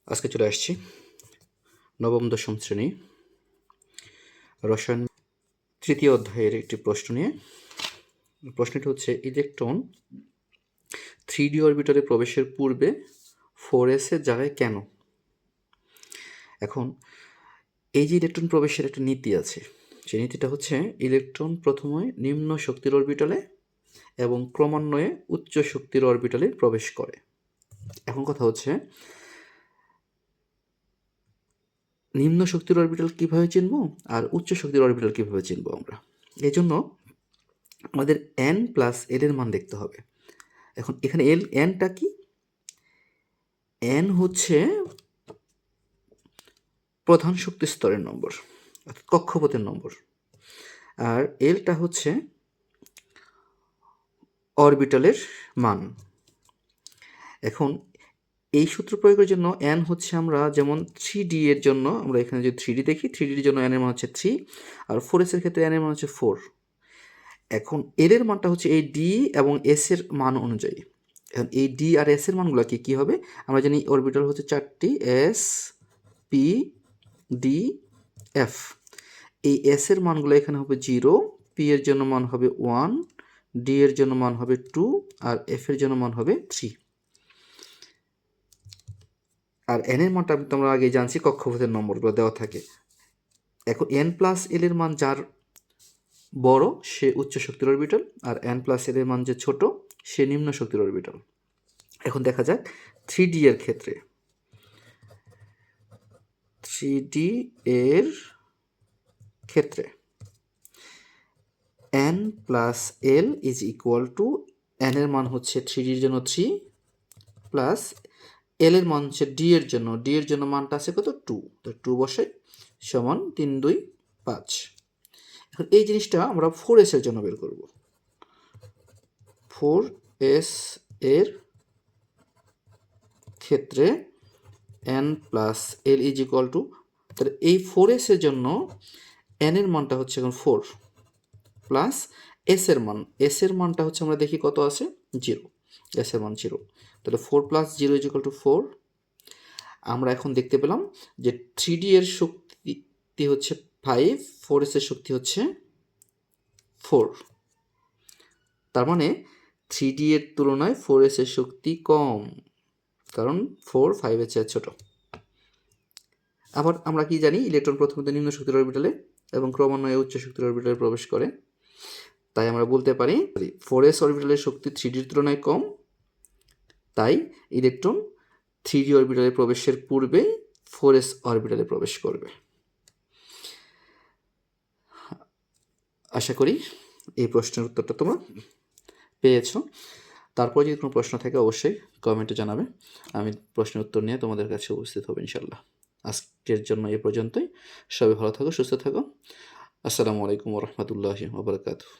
আজকে চলে আসছি নবম দশম শ্রেণী রসায়ন তৃতীয় অধ্যায়ের একটি প্রশ্ন নিয়ে। প্রশ্নটি হচ্ছে, ইলেকট্রন 3D অরবিটালে প্রবেশের পূর্বে 4s এর জায়গায় কেন? এখন এই যে ইলেকট্রন প্রবেশের একটা নীতি আছে, সেই নীতিটা হচ্ছে ইলেকট্রন প্রথমে নিম্ন শক্তির অরবিটালে এবং ক্রমান্বয়ে উচ্চ শক্তির অরবিটালে প্রবেশ করে। এখন কথা হচ্ছে, নিম্ন শক্তির অরবিটাল কীভাবে চিনব আর উচ্চ শক্তির অরবিটাল কীভাবে চিনব আমরা? এই জন্য আমাদের n প্লাস l এর মান দেখতে হবে। এখন এখানে nটা কি? n হচ্ছে প্রধান শক্তি স্তরের নম্বর, অর্থাৎ কক্ষপথের নম্বর, আর lটা হচ্ছে অরবিটালের মান। এখন এই সূত্র প্রয়োগের জন্য n হচ্ছে, আমরা যেমন 3D এর জন্য আমরা এখানে যদি 3D দেখি, 3D এর জন্য n এর মান হচ্ছে 3, আর 4s এর ক্ষেত্রে n এর মান হচ্ছে 4। এখন l এর মানটা হচ্ছে এই d এবং s এর মান অনুযায়ী। এখন এই d আর s এর মানগুলো কি হবে? আমরা জানি অরবিটাল হচ্ছে 4টি, s p d f। এই s এর মানগুলো এখানে হবে 0, p এর জন্য মান হবে 1, d এর জন্য মান হবে 2, আর f এর জন্য মান হবে 3। আর n এর মানটা তোমরা আগে জানছি, কক্ষপথের নম্বরগুলো দেওয়া থাকে। এখন n প্লাস l এর মান যার বড় সে উচ্চ শক্তির অরবিটাল, আর n প্লাস l এর মান যে ছোট সে নিম্ন শক্তির অরবিটাল। এখন দেখা যাক 3D এর ক্ষেত্রে। 3D এর ক্ষেত্রে n plus l is equal to, n এর মান হচ্ছে 3D এর জন্য 3 প্লাস l এর মান হচ্ছে d এর জন্য, d এর জন্য মানটা আছে কত? 2। তো 2 বসাই, সমান 3 2 5। এখন এই জিনিসটা আমরা 4s এর জন্য বের করব। 4s এর ক্ষেত্রে n plus l is equal to, তাহলে এই 4s এর জন্য n এর মানটা হচ্ছে এখন 4 প্লাস s এর মান, s এর মানটা হচ্ছে আমরা দেখি কত আছে, 0, s এর মান 0। তাহলে 4 প্লাস 0 ইজ ইকুয়াল টু 4। আমরা এখন দেখতে পেলাম যে 3D এর শক্তি হচ্ছে 5, 4s এর শক্তি হচ্ছে 4। তার মানে 3D এর তুলনায় 4s এর শক্তি কম, কারণ 4 5 এর চেয়ে ছোট। আবার আমরা কি জানি, ইলেকট্রন প্রথমত নিম্ন শক্তির অরবিটালে এবং ক্রমান্বয়ে উচ্চ শক্তির অরবিটালে প্রবেশ করে। তাই আমরা বলতে পারি 4s অরবিটালের শক্তি 3D এর তুলনায় কম, তাই ইলেকট্রন 3D অরবিটালে প্রবেশের পূর্বে 4s অরবিটালে প্রবেশ করবে। আশা করি এই প্রশ্নের উত্তরটা তোমরা পেয়েছো। তারপর যদি কোনো প্রশ্ন থাকে অবশ্যই কমেন্টে জানাবে, আমি প্রশ্নের উত্তর নিয়ে তোমাদের কাছে উপস্থিত হব ইনশাল্লাহ। আজকের জন্য এ পর্যন্তই। সবাই ভালো থাকো, সুস্থ থাকো। আসসালামু আলাইকুম ওয়া রাহমাতুল্লাহি ওয়া বারাকাতুহু।